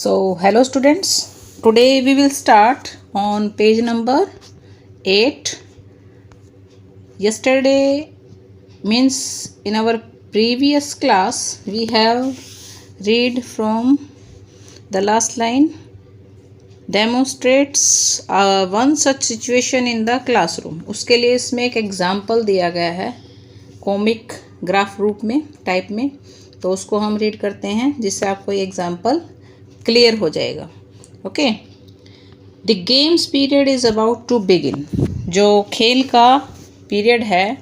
Hello students, today we will start on page number 8. Yesterday means in our previous class we have read from the last line, demonstrates one such situation in the classroom. उसके लिए इसमें एक example दिया गया है comic graph रूप में type में, तो उसको हम रीड करते हैं जिससे आपको ये एग्जाम्पल क्लियर हो जाएगा. Okay, the games period is about to begin. जो खेल का पीरियड है,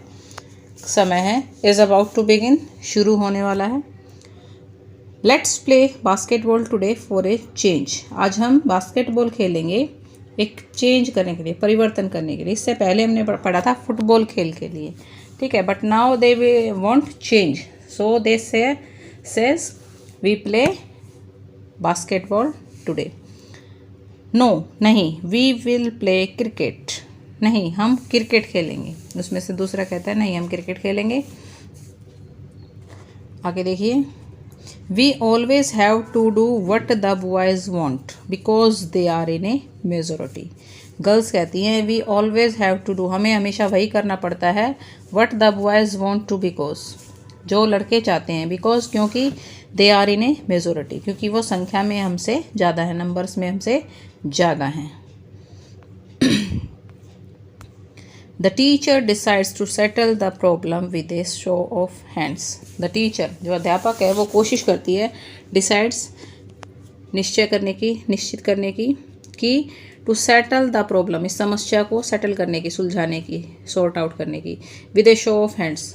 समय है, इज़ अबाउट टू बिगिन, शुरू होने वाला है. Let's play basketball today for a change. आज हम बास्केटबॉल खेलेंगे एक चेंज करने के लिए, परिवर्तन करने के लिए. इससे पहले हमने पढ़ा था फुटबॉल खेल के लिए, ठीक है. But now they want change, so they says we play basketball today. No, नहीं, वी विल प्ले क्रिकेट. नहीं, हम क्रिकेट खेलेंगे. उसमें से दूसरा कहता है नहीं, हम क्रिकेट खेलेंगे. आगे देखिए, we always have to do what the boys want because they are in a majority. Girls कहती हैं we always have to do, हमें हमेशा वही करना पड़ता है, what the boys want to, because, जो लड़के चाहते हैं, बिकॉज क्योंकि दे आर इन ए मेजोरिटी, क्योंकि वो संख्या में हमसे ज़्यादा है, नंबर्स में हमसे ज़्यादा हैं. The teacher decides to settle the problem with a show of hands. The teacher, जो अध्यापक है, वो कोशिश करती है, डिसाइड्स, निश्चय करने की, निश्चित करने की, कि टू सेटल द प्रॉब्लम, इस समस्या को सेटल करने की, सुलझाने की, सॉर्ट आउट करने की, with a show of hands,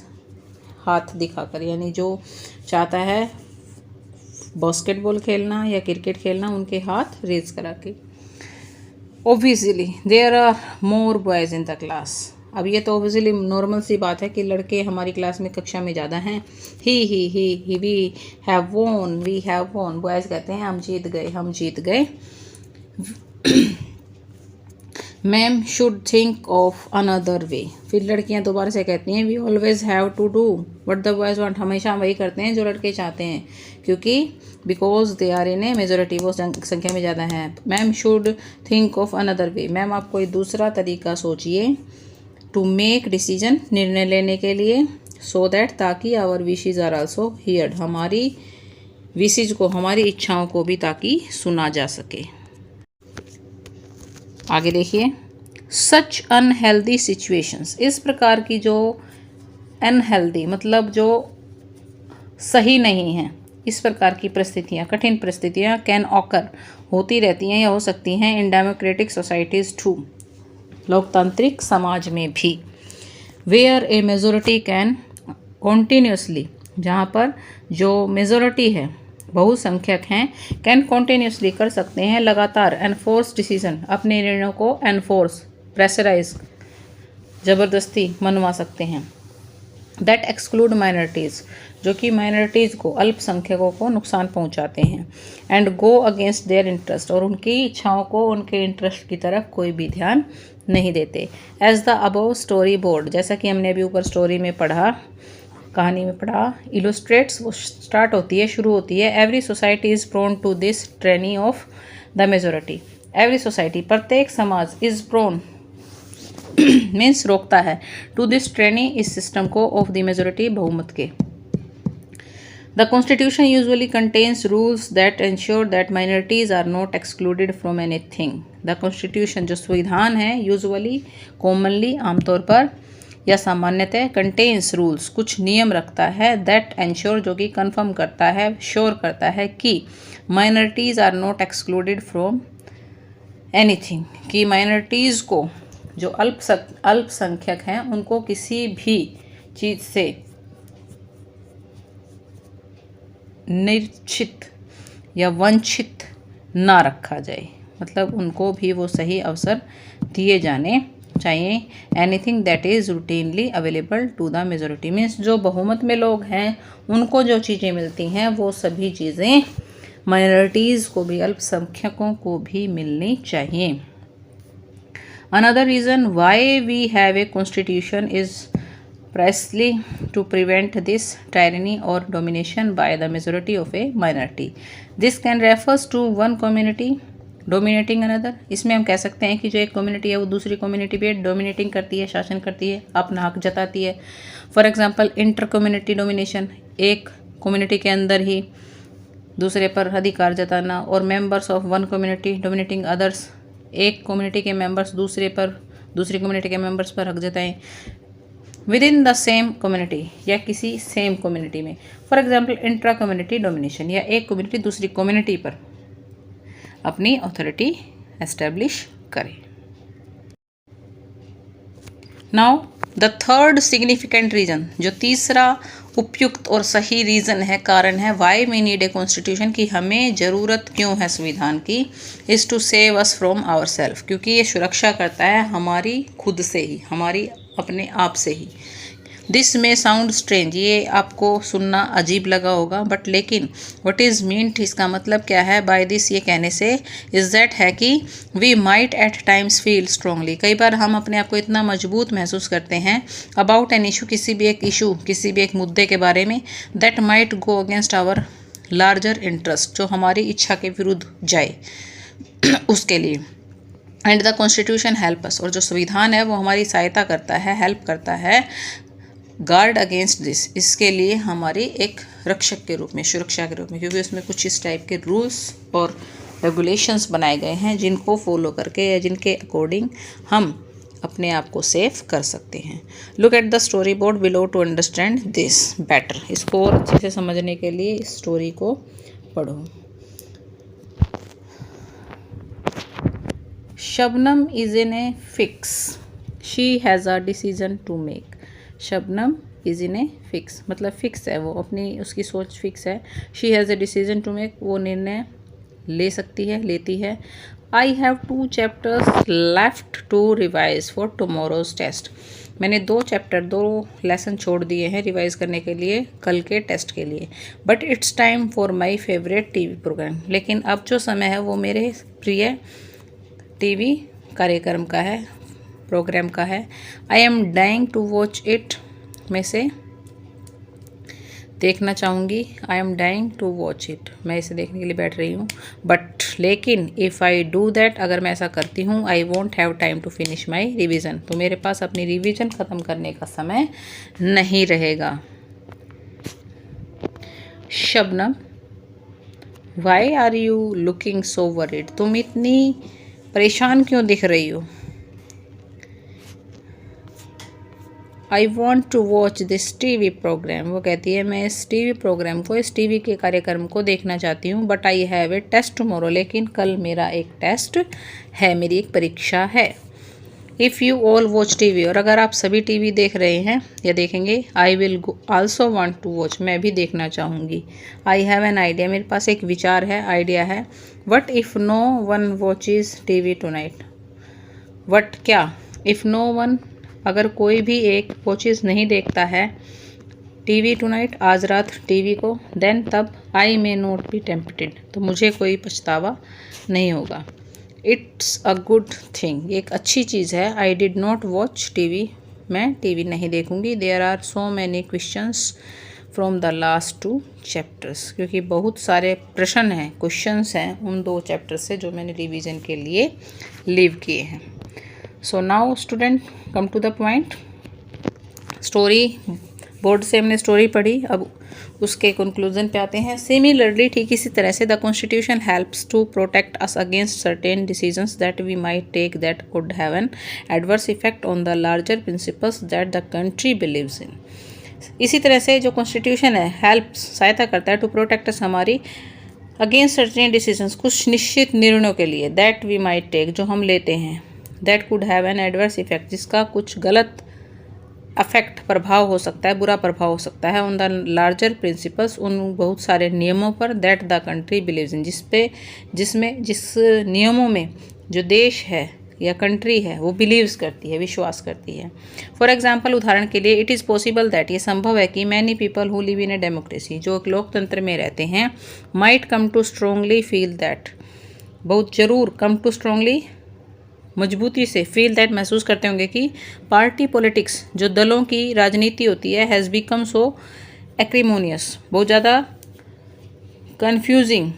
हाथ दिखाकर. यानी जो चाहता है बास्केटबॉल खेलना या क्रिकेट खेलना, उनके हाथ रेज करा के. Obviously there are more boys in the class. अब ये तो ऑब्वियसली नॉर्मल सी बात है कि लड़के हमारी क्लास में, कक्षा में ज़्यादा हैं. ही we have won, we have won. Boys कहते हैं हम जीत गए, हम जीत गए. Ma'am should think of another way. फिर लड़कियां दोबारा से कहती हैं we always have to do what the boys want. हमेशा वही करते हैं जो लड़के चाहते हैं, क्योंकि because they are in a majority, वो संख्या में ज़्यादा हैं. Ma'am should think of another way. Ma'am आप कोई दूसरा तरीका सोचिए. टू मेक डिसीजन, निर्णय लेने के लिए. सो दैट, ताकि our wishes are also heard, हमारी विशेज को, हमारी इच्छाओं को भी ताकि सुना जा सके. आगे देखिए, सच अनहेल्दी सिचुएशंस. इस प्रकार की जो अनहेल्दी मतलब जो सही नहीं है, इस प्रकार की परिस्थितियाँ, कठिन परिस्थितियाँ, कैन ऑकर, होती रहती हैं या हो सकती हैं, इन डेमोक्रेटिक सोसाइटीज़ टू, लोकतांत्रिक समाज में भी. Where a majority can continuously, जहाँ पर जो मेजोरिटी है, बहुसंख्यक हैं, कैन कॉन्टीन्यूसली, कर सकते हैं लगातार, एनफोर्स डिसीजन, अपने निर्णयों को एनफोर्स, प्रेशराइज, ज़बरदस्ती मनवा सकते हैं. दैट एक्सक्लूड माइनॉरिटीज़, जो कि माइनॉरिटीज़ को, अल्पसंख्यकों को नुकसान पहुंचाते हैं. And go against their interest, और उनकी इच्छाओं को, उनके इंटरेस्ट की तरफ कोई भी ध्यान नहीं देते. As the above storyboard, जैसा कि हमने अभी ऊपर स्टोरी में पढ़ा, कहानी में पढ़ा, इलस्ट्रेट्स, वो स्टार्ट होती है, शुरू होती है. Every society is prone to this tyranny of the majority. Every society, प्रत्येक समाज, इज़ प्रोन मीन्स रोकता है, टू दिस ट्रेनी, इस सिस्टम को, ऑफ द मेजोरिटी, बहुमत के. The constitution usually contains rules that ensure that minorities are not excluded from anything. The constitution, जो संविधान है, यूजुअली, कॉमनली, आमतौर पर या सामान्यतः, कंटेन्स रूल्स, कुछ नियम रखता है, दैट एंश्योर, जो कि कन्फर्म करता है, श्योर करता है कि minorities are not excluded from anything, कि माइनॉरिटीज़ को, जो अल्पसंख्यक हैं, उनको किसी भी चीज़ से निर्छित या वंचित ना रखा जाए, मतलब उनको भी वो सही अवसर दिए जाने चाहिए. Anything that is routinely available to the majority, means जो बहुमत में लोग हैं, उनको जो चीज़ें मिलती हैं, वो सभी चीज़ें माइनॉरिटीज़ को भी, अल्पसंख्यकों को भी मिलनी चाहिए. Another reason why we have a constitution is precisely to prevent this tyranny or domination by the majority of a minority. This can refers to one community dominating another. इसमें हम कह सकते हैं कि जो एक कम्युनिटी है वो दूसरी कम्युनिटी पे डोमिनेटिंग करती है, शासन करती है, अपना हक जताती है. For example inter community domination, एक कम्युनिटी के अंदर ही दूसरे पर अधिकार जताना. और members of one community dominating others, एक कम्युनिटी के मेंबर्स दूसरी कम्युनिटी के मेंबर्स पर हक जताएं within the same community या किसी सेम कम्युनिटी में. For example intra community domination, या एक कम्युनिटी दूसरी कम्युनिटी पर अपनी अथॉरिटी एस्टेब्लिश करे. Now the third significant reason, जो तीसरा उपयुक्त और सही रीज़न है, कारण है why we need a constitution, कि हमें ज़रूरत क्यों है संविधान की, is to save us from our self, क्योंकि ये सुरक्षा करता है हमारी खुद से ही, हमारी अपने आप से ही. दिस में साउंड स्ट्रेंज, ये आपको सुनना अजीब लगा होगा, बट लेकिन व्हाट इज़ मीन्ट, इसका मतलब क्या है बाय दिस, ये कहने से इज़ दैट है कि we might at times feel strongly, कई बार हम अपने आप को इतना मजबूत महसूस करते हैं अबाउट एन इशू, किसी भी एक मुद्दे के बारे में, that might go against our larger interest, जो हमारी इच्छा के विरुद्ध जाए उसके लिए. And the constitution help us, और जो संविधान है वो हमारी सहायता करता है, हेल्प करता है गार्ड अगेंस्ट दिस, इसके लिए हमारी एक रक्षक के रूप में, सुरक्षा के रूप में, क्योंकि उसमें कुछ इस टाइप के रूल्स और रेगुलेशंस बनाए गए हैं जिनको फॉलो करके या जिनके अकॉर्डिंग हम अपने आप को सेफ कर सकते हैं. Look at the storyboard below to understand this better, इसको और अच्छे से समझने के लिए इस स्टोरी को पढ़ो. Shabnam is in a fix, she has a decision to make. Shabnam is in a fix मतलब फिक्स है, वो अपनी उसकी सोच फिक्स है. She has a decision to make, वो निर्णय ले सकती है, लेती है. I have 2 chapters left to revise for tomorrow's test, मैंने 2 लेसन छोड़ दिए हैं रिवाइज करने के लिए कल के टेस्ट के लिए. But it's time for my favourite TV programme, लेकिन अब जो समय है वो मेरे प्रिय टीवी कार्यक्रम का है, प्रोग्राम का है. I am dying to watch it, मैं इसे देखना चाहूँगी. I am dying to watch it, मैं इसे देखने के लिए बैठ रही हूँ. बट लेकिन इफ़ आई डू दैट, अगर मैं ऐसा करती हूँ, I won't have time to finish my revision, तो मेरे पास अपनी रिविज़न ख़त्म करने का समय नहीं रहेगा. Shabnam, why are you looking so worried, तुम इतनी परेशान क्यों दिख रही हो. I want to watch this TV programme, वो कहती है मैं इस टीवी प्रोग्राम को, इस टीवी के कार्यक्रम को देखना चाहती हूँ. But I have a test tomorrow, लेकिन कल मेरा एक टेस्ट है, मेरी एक परीक्षा है. If you all watch TV, और अगर आप सभी टीवी देख रहे हैं या देखेंगे, I will also want to watch, मैं भी देखना चाहूँगी. आई हैव एन आइडिया, मेरे पास एक विचार है, आइडिया है. What if no one watches TV tonight, what क्या, इफ़ नो वन, अगर कोई भी एक वॉचेज नहीं देखता है टीवी टुनाइट, आज रात टीवी को, देन तब आई मे नॉट बी टेम्पटेड, तो मुझे कोई पछतावा नहीं होगा. इट्स अ गुड थिंग, एक अच्छी चीज़ है. I did not watch TV, मैं टीवी नहीं देखूंगी. There are so many questions from the last 2 chapters, क्योंकि बहुत सारे प्रश्न हैं, क्वेश्चंस हैं उन 2 चैप्टर से जो मैंने रिवीजन के लिए लीव किए हैं. So now student come to the point. Storyboard से हमने स्टोरी पढ़ी, अब उसके कंक्लूजन पे आते हैं. सिमिलरली, ठीक इसी तरह से, the constitution helps to protect us against certain decisions that we might take that could have an adverse effect on the larger principles that the country believes in. इसी तरह से जो कॉन्स्टिट्यूशन है, हेल्प्स, सहायता करता है, टू प्रोटेक्ट अस, हमारी, against certain decisions, कुछ निश्चित निर्णयों के लिए, दैट वी माइट टेक, जो हम लेते हैं, that could have an adverse effect, जिसका कुछ गलत अफेक्ट, प्रभाव हो सकता है, बुरा प्रभाव हो सकता है, ऑन द लार्जर प्रिंसिपल्स, उन बहुत सारे नियमों पर, दैट द कंट्री बिलीव्स इन, जिस नियमों में जो देश है या कंट्री है वो बिलीव्स करती है, विश्वास करती है. फॉर एग्जाम्पल, उदाहरण के लिए, इट इज़ पॉसिबल दैट, ये संभव है कि many people who live in a democracy, जो एक लोकतंत्र में रहते हैं, might come to strongly feel that, बहुत जरूर, कम टू स्ट्रोंगली मजबूती से फील दैट महसूस करते होंगे कि पार्टी पॉलिटिक्स जो दलों की राजनीति होती है हैज़ बिकम सो एक्रीमोनियस, बहुत ज़्यादा कन्फ्यूजिंग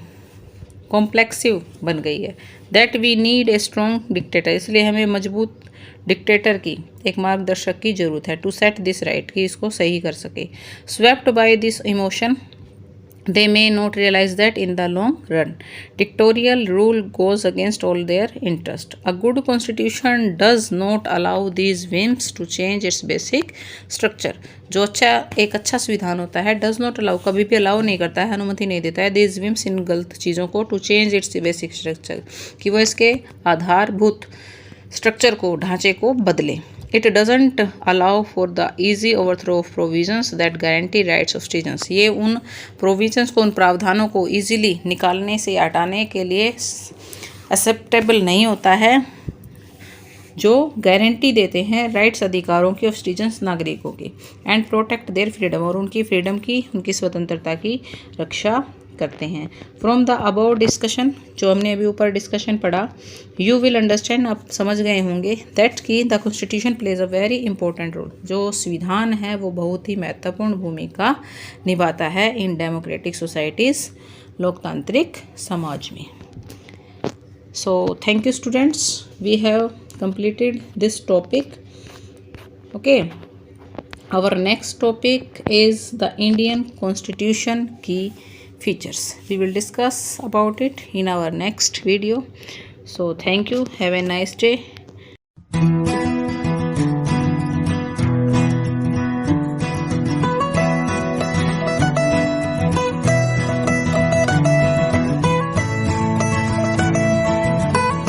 कॉम्प्लेक्सिव बन गई है। That we need a strong dictator, इसलिए हमें मजबूत डिक्टेटर की, एक मार्गदर्शक की जरूरत है टू सेट दिस राइट, कि इसको सही कर सके। Swept by this emotion they may not realize that in the long run dictatorial rule goes against all their interest. A good constitution does not allow these whims to change its basic structure. जो अच्छा एक अच्छा संविधान होता है does not allow, कभी भी allow नहीं करता है, अनुमति नहीं देता है these whims, इन गलत चीज़ों को, to change its basic structure, कि वो इसके आधारभूत स्ट्रक्चर को, ढांचे को बदले। It doesn't allow for the easy overthrow of provisions that guarantee rights of citizens. ये उन provisions को, उन प्रावधानों को easily निकालने से हटाने के लिए acceptable नहीं होता है जो गारंटी देते हैं राइट्स, अधिकारों की, ऑफ सिटीजन्स, नागरिकों की, एंड प्रोटेक्ट देयर फ्रीडम, और उनकी फ्रीडम की, उनकी स्वतंत्रता की रक्षा करते हैं। फ्रॉम द अबव डिस्कशन, जो हमने अभी ऊपर डिस्कशन पढ़ा, यू विल अंडरस्टैंड, आप समझ गए होंगे, दैट की the constitution plays a very important role, जो संविधान है वो बहुत ही महत्वपूर्ण भूमिका निभाता है इन डेमोक्रेटिक सोसाइटीज़, लोकतांत्रिक समाज में। So thank you students, we have completed this topic. Okay, our next topic is the Indian Constitution key features. We will discuss about it in our next video. So thank you, have a nice day.